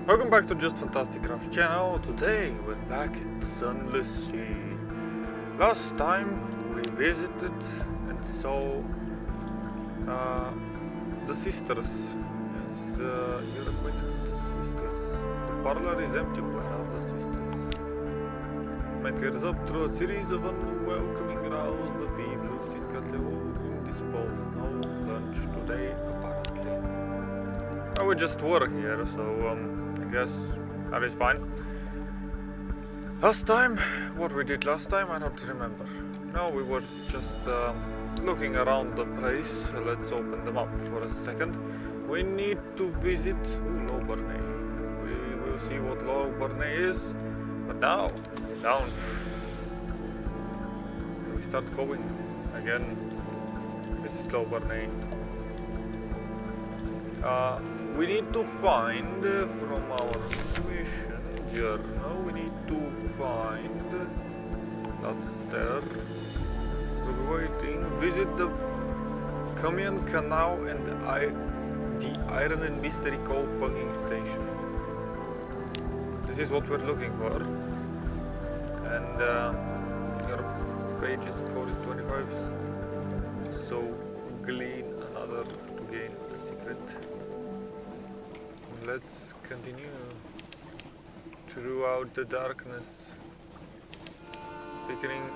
Welcome back to Just Fantastic Crafts channel. Today we're back at Sunless Sea. Last time we visited and saw the sisters. Yes, you're acquainted with the sisters. The parlor is empty. Where are the sisters? Man clears up through a series of unwelcoming rows. The feed lose secretly indisposed. No lunch today, apparently. We just were here, so I guess that is fine. Last time, what we did last time, I don't remember. No, we were just looking around the place. Let's open them up for a second. We need to visit Low Burney. We will see what Low Burney is. But now, down. We start going again. This is Low Burney. We need to find from our mission journal, we need to find, that's there, we're waiting, visit the Common Canal and the Iron and Mystery Coal Fucking Station. This is what we're looking for. And your page's code is 25, so glean another to gain the secret. Let's continue throughout the darkness, picking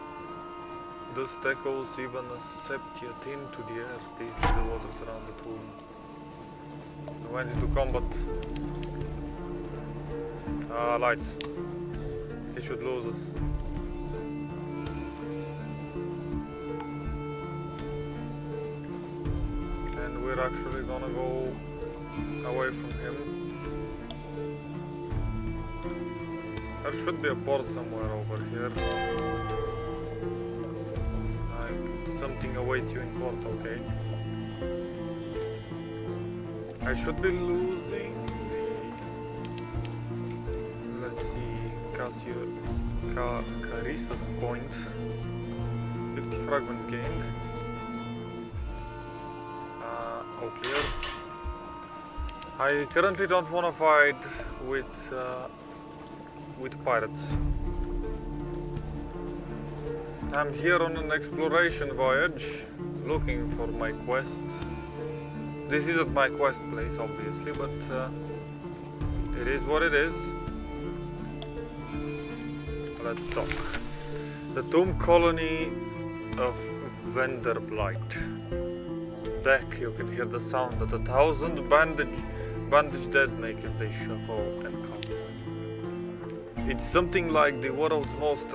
the steckles, even a septiate into the air. These are the waters around the tomb. We went into combat. Lights. He should lose us. And we're actually gonna go away from him. There should be a port somewhere over here. Like something awaits you in port, okay? I should be losing the, let's see, Carissa's point. 50 fragments gained. All clear. I currently don't want to fight with pirates. I'm here on an exploration voyage, looking for my quest. This isn't my quest place, obviously, but it is what it is. Let's talk. The tomb colony of Vanderblight. Deck, you can hear the sound that 1,000 bandaged dead make as they shuffle and come. It's something like the world's most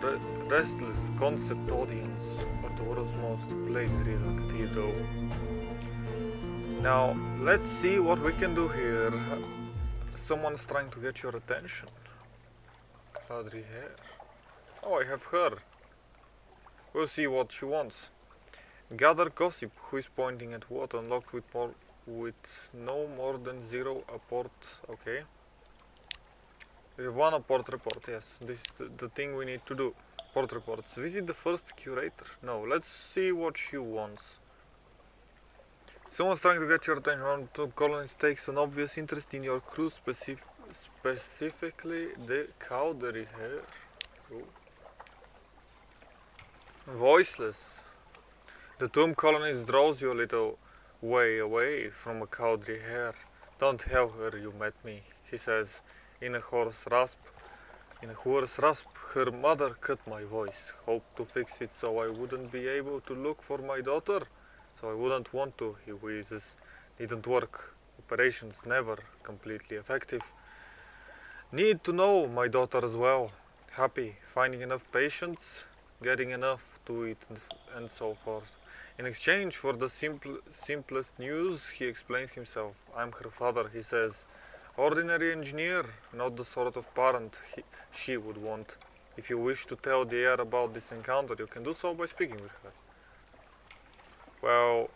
restless concept audience, or the world's most played real cathedral. Now, let's see what we can do here. Someone's trying to get your attention. Cloudy hair. Oh, I have her. We'll see what she wants. Gather gossip. Who is pointing at what? Unlocked with no more than 0 apport. Okay. We have 1 apport report. Yes, this is the thing we need to do. Port reports. Visit the first curator. No, let's see what she wants. Someone's trying to get your attention. One of the colonists takes an obvious interest in your crew, specifically the cowdery hair. Oh. Voiceless. The tomb colonist draws you a little way away from a cowdery hair. Don't tell her you met me, he says in a hoarse rasp. Her mother cut my voice. Hoped to fix it so I wouldn't be able to look for my daughter. So I wouldn't want to, he wheezes. Didn't work. Operations never completely effective. Need to know my daughter as well. Happy. Finding enough patients. Getting enough to eat and so forth. In exchange for the simplest news, he explains himself. I'm her father, he says. Ordinary engineer, not the sort of parent she would want. If you wish to tell the heir about this encounter, you can do so by speaking with her. Well,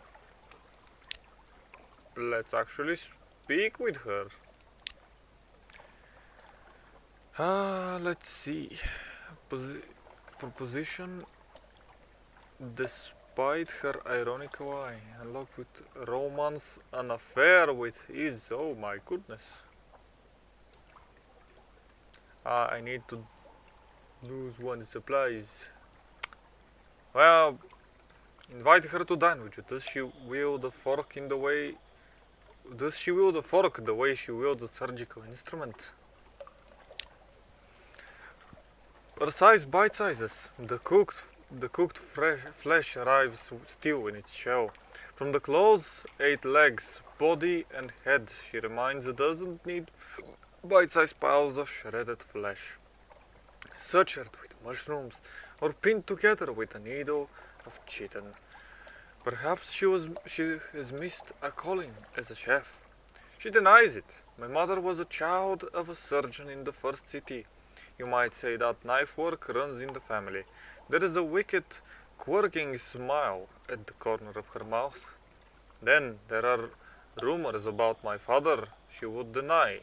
let's actually speak with her. Let's see. Proposition. Despite her ironical eye, unlocked with romance, an affair with his, oh my goodness. I need to lose one supplies. Well, invite her to dine with you. Does she wield the fork in the way... Does she wield the fork the way she wields a surgical instrument? Precise bite sizes. The cooked flesh arrives still in its shell. From the claws, 8 legs, body and head, she reminds it doesn't need bite-sized piles of shredded flesh, sutured with mushrooms or pinned together with a needle of chitin. Perhaps she has missed a calling as a chef. She denies it. My mother was a child of a surgeon in the first city. You might say that knife work runs in the family. There is a wicked, quirking smile at the corner of her mouth. Then there are rumors about my father. She would deny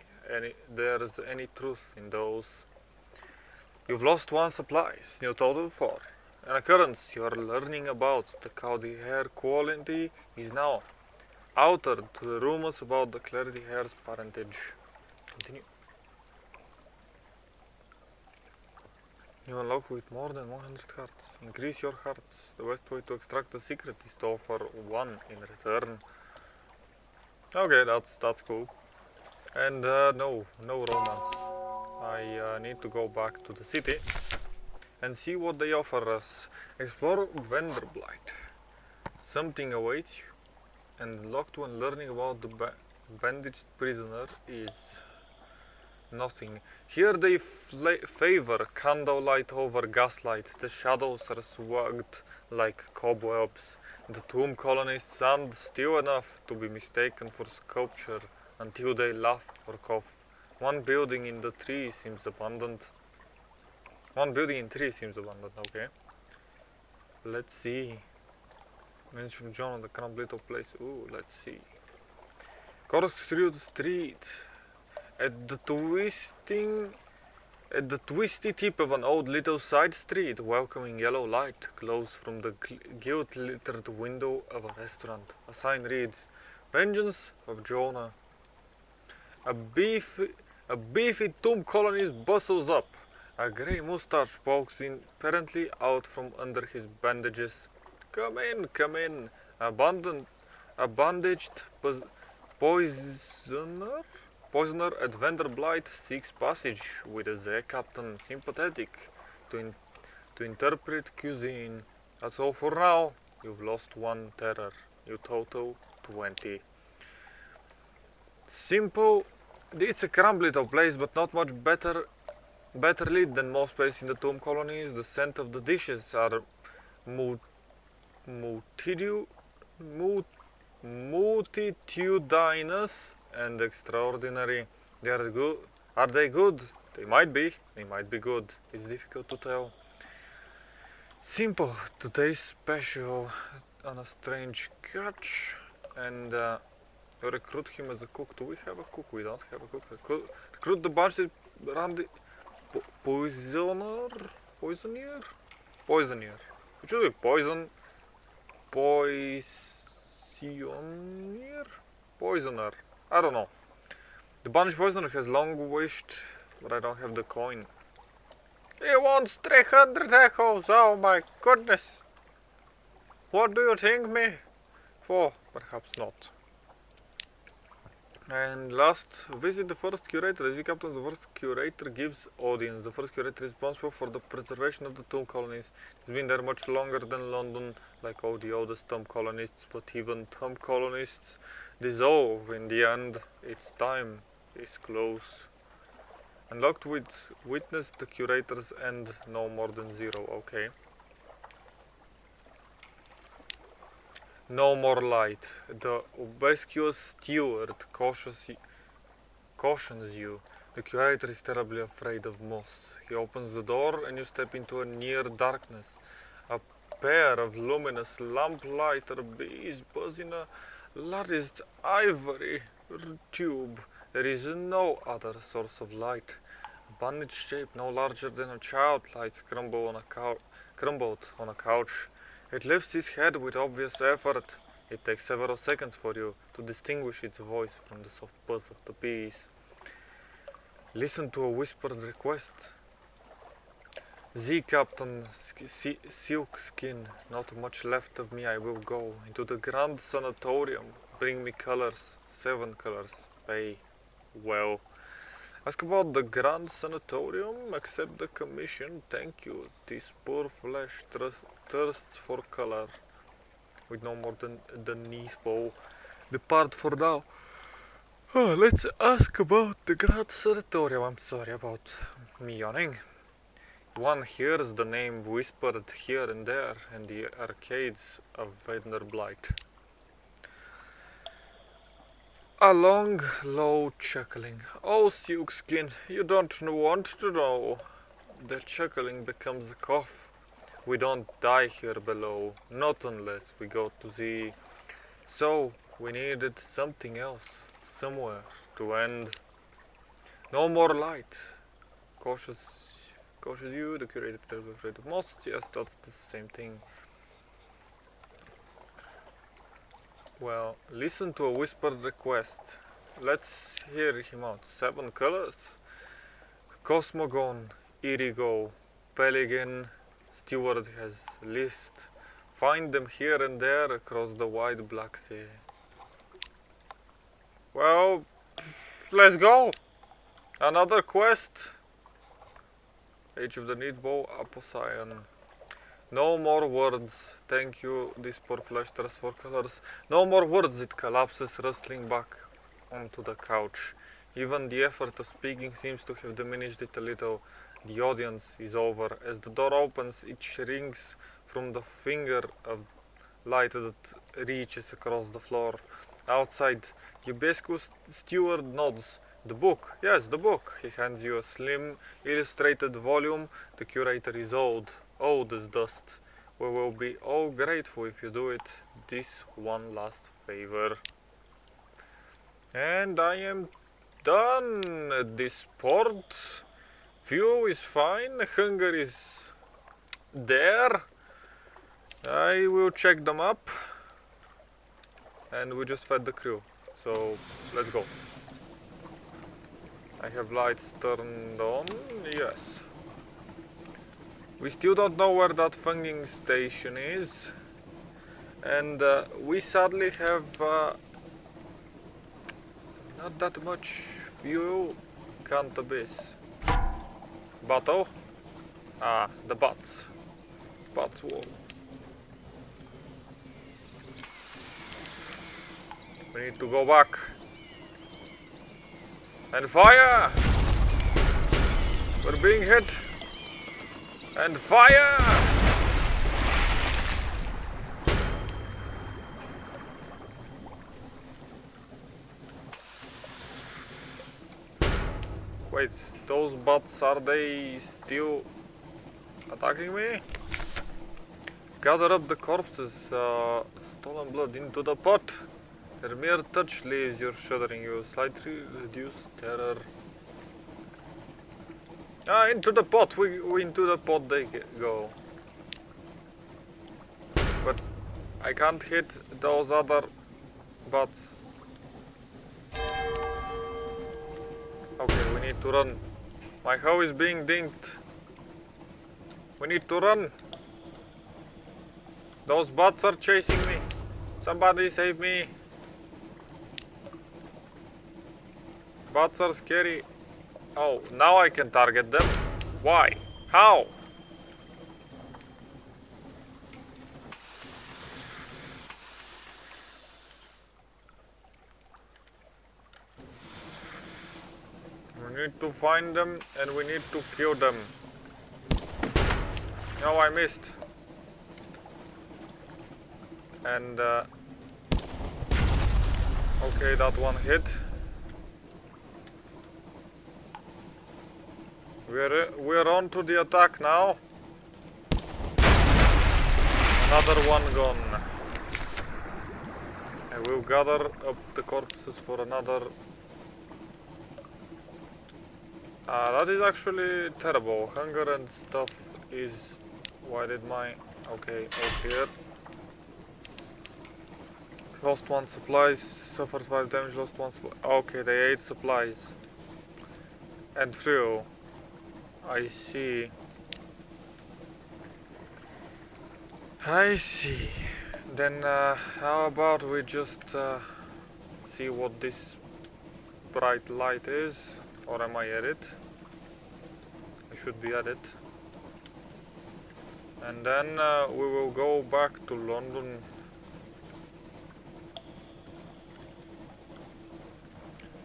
there's any truth in those. You've lost 1 supplies, new total 4. An occurrence you are learning about, the cloudy hair quality, is now altered to the rumors about the cloudy hair's parentage. Continue. You unlock with more than 100 hearts. Increase your hearts. The best way to extract the secret is to offer 1 in return. Okay, that's cool. And no romance. I need to go back to the city and see what they offer us. Explore Vanderblight. Something awaits you. And locked when learning about the bandaged prisoner is nothing. Here they favor candlelight over gaslight. The shadows are swagged like cobwebs. The tomb colonists stand still enough to be mistaken for sculpture until they laugh or cough. One building in 3 seems abandoned. Okay. Let's see. Mention John on the Crumbleto place. Ooh, let's see. Corkscrew Street. At the twisty tip of an old little side street, welcoming yellow light glows from the gilt-littered window of a restaurant. A sign reads, Vengeance of Jonah. A beefy tomb colonist bustles up. A grey moustache pokes apparently out from under his bandages. Come in. A bandaged poisoner at Vanderblight seeks passage with a Z captain sympathetic to interpret cuisine. That's all for now. You've lost 1 terror. You total 20. Simple. It's a crumbly place, but not much better lit than most places in the tomb colonies. The scent of the dishes are multitudinous and extraordinary. They are good. Are they good? They might be. They might be good. It's difficult to tell. Simple. Today's special on a strange catch. And you recruit him as a cook. Do we have a cook? We don't have a cook. Recruit the budget around the poisoner. It should be poisoner. I don't know. The banished poisoner has long wished, but I don't have the coin. He wants 300 echoes. Oh my goodness. What do you think me for? Perhaps not. And last, visit the first curator. As he captains, the first curator gives audience. The first curator is responsible for the preservation of the tomb colonies. He's been there much longer than London, like all the oldest tomb colonists, but even tomb colonists dissolve in the end. Its time is close. Unlocked with witness the curator's end, no more than 0. Okay. No more light. The obsequious steward cautions you. The curator is terribly afraid of moths. He opens the door and you step into a near darkness. A pair of luminous lamplighter bees buzz in a latticed ivory tube. There is no other source of light. A bandaged shape no larger than a child lights crumbled on a couch. It lifts its head with obvious effort. It takes several seconds for you to distinguish its voice from the soft buzz of the bees. Listen to a whispered request. Z Captain Silk Skin, not much left of me, I will go into the Grand Sanatorium. Bring me colors, 7 colors, pay well. Ask about the Grand Sanatorium, accept the commission, thank you. This poor flesh thirsts for color. With no more than the knees bow. Depart for now. Oh, let's ask about the Grand Sanatorium. I'm sorry about me yawning. One hears the name whispered here and there in the arcades of Vanderblight. A long, low chuckling. Oh, Silkskin, you don't want to know. The chuckling becomes a cough. We don't die here below, not unless we go to the... So, we needed something else, somewhere to end. No more light. Cautious you, the curator is afraid of most. Yes, that's the same thing. Well, listen to a whispered request. Let's hear him out. 7 colors. Cosmogon, Irigo, Pelican, Steward has list. Find them here and there across the wide Black Sea. Well, let's go. Another quest. Age of the Needbow, Aposion. No more words. Thank you, this poor flesh thirsts for colors. No more words, it collapses, rustling back onto the couch. Even the effort of speaking seems to have diminished it a little. The audience is over. As the door opens, it rings from the finger of light that reaches across the floor. Outside, Ubescu's steward nods. The book, yes, the book. He hands you a slim, illustrated volume. The curator is old as dust. We will be all grateful if you do it this one last favor. And I am done at this port. View is fine, hunger is there. I will check them up. And we just fed the crew. So, let's go. I have lights turned on, yes. We still don't know where that funging station is. And we sadly have not that much fuel. Can't abyss. Battle? Ah, the bats. Bats wall. We need to go back. And fire! We're being hit. And fire! Wait, those bats, are they still attacking me? Gather up the corpses, stolen blood into the pot. Their mere touch leaves you shuddering, you slightly reduce terror. Ah, into the pot, we into the pot they go. But I can't hit those other bats. Okay, we need to run. My hoe is being dinged. We need to run. Those bats are chasing me. Somebody save me. Bats are scary. Oh, now I can target them. Why? How? We need to find them and we need to kill them. No, I missed. And okay, that one hit. We're on to the attack now. Another one gone. I will gather up the corpses for another. That is actually terrible. Hunger and stuff is... Why did my... Okay, out here. Lost 1 supplies, suffered 5 damage, lost 1 supply. Okay, they ate supplies. And fuel. I see. I see. Then how about we just see what this bright light is? Or am I at it? I should be at it. And then we will go back to London.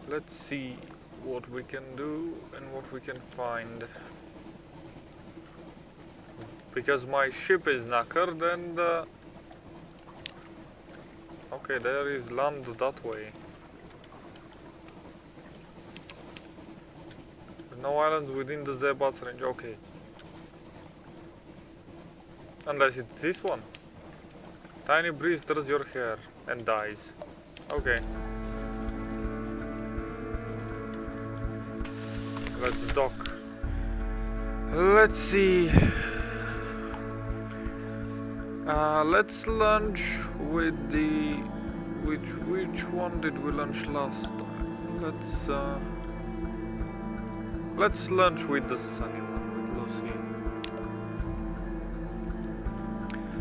Let's see what we can do and what we can find. Because my ship is knackered and... okay, there is land that way. No islands within the Zebat's range, okay. Unless it's this one. Tiny breeze stirs your hair and dies. Okay. Let's dock. Let's see. Let's launch with the... Which one did we launch last time? Let's launch with the sunny one, with Lucy.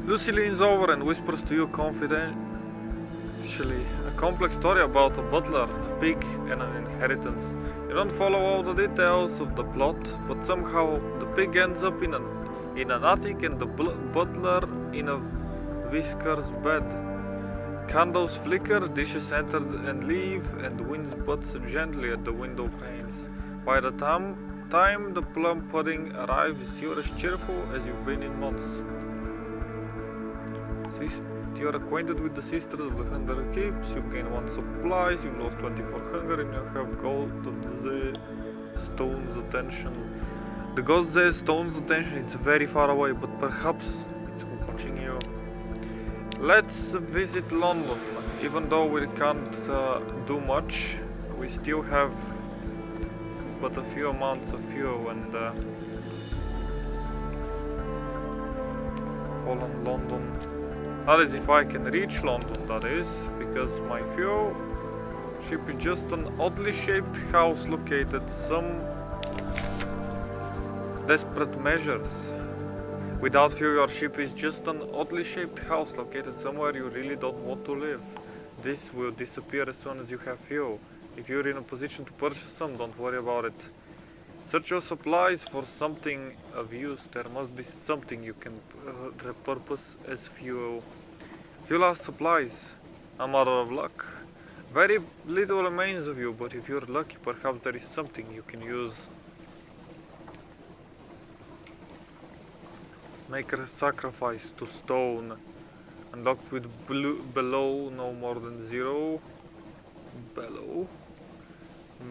Lucy leans over and whispers to you confidentially a complex story about a butler, a pig, and an inheritance. You don't follow all the details of the plot, but somehow the pig ends up in an attic and the butler in a whisker's bed. Candles flicker, dishes enter and leave, and the wind butts gently at the window panes. By the time the plum pudding arrives, you're as cheerful as you've been in months. You're acquainted with the Sisters of the 100 Keeps, you've gained 1 supplies, you've lost 24 hunger, and you have gold of the stone's attention. The God's stone's attention is very far away, but perhaps it's watching you. Let's visit London. Even though we can't do much, we still have but a few amounts of fuel and call on London. That is if I can reach London, that is, because my fuel ship is just an oddly shaped house located some desperate measures. Without fuel, your ship is just an oddly shaped house located somewhere you really don't want to live. This will disappear as soon as you have fuel. If you're in a position to purchase some, don't worry about it. Search your supplies for something of use. There must be something you can repurpose as fuel. If you lost supplies, a matter of luck. Very little remains of you, but if you're lucky, perhaps there is something you can use. Make a sacrifice to stone. Unlocked with below no more than 0. Below.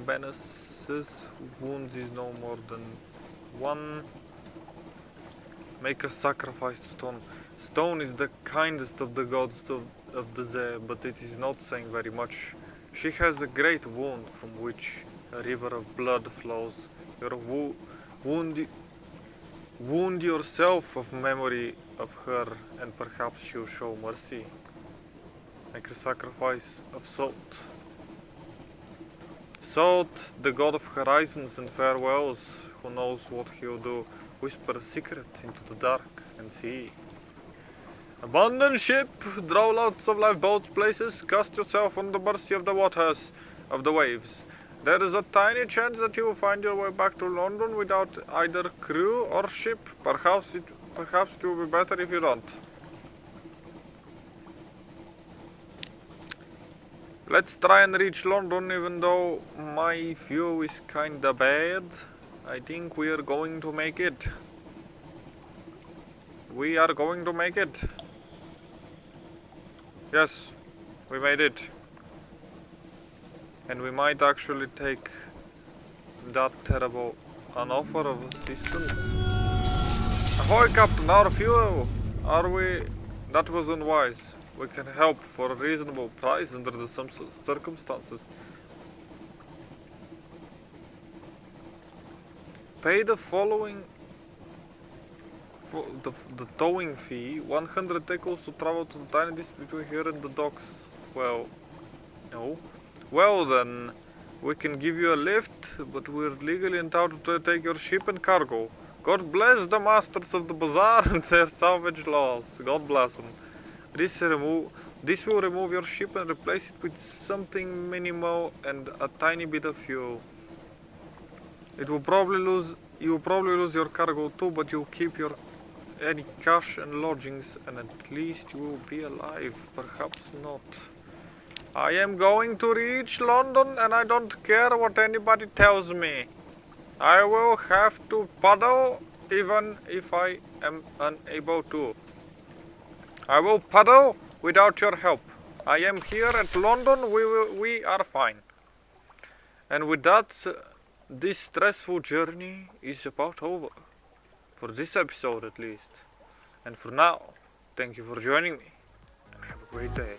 Menaces. Wounds is no more than 1. Make a sacrifice to stone. Stone is the kindest of the gods of the Zee, but it is not saying very much. She has a great wound from which a river of blood flows. Your wound yourself of memory of her, and perhaps she'll show mercy. Make a sacrifice of Salt. Salt, the god of horizons and farewells, who knows what he'll do. Whisper a secret into the dark and see. Abandon ship, draw lots of lifeboats places, cast yourself on the mercy of the waters, of the waves. There is a tiny chance that you will find your way back to London without either crew or ship. Perhaps it will be better if you don't. Let's try and reach London, even though my fuel is kinda bad. I think we are going to make it. We are going to make it. Yes, we made it. And we might actually take that terrible an offer of assistance. Ahoy, Captain, our fuel! Are we... That was unwise. We can help for a reasonable price under the circumstances. Pay the following... For the towing fee, 100 equals to travel to the tiny distance between here and the docks. Well, no. Well then, We can give you a lift, but we're legally entitled to take your ship and cargo. God bless the masters of the bazaar and their savage laws. God bless them. This will remove your ship and replace it with something minimal and a tiny bit of fuel. You will probably lose your cargo too, but you'll keep any cash and lodgings, and at least you will be alive. Perhaps not. I am going to reach London, and I don't care what anybody tells me. I will have to paddle even if I am unable to. I will paddle without your help. I am here at London. We are fine. And with that, this stressful journey is about over. For this episode at least. And for now, thank you for joining me. And have a great day.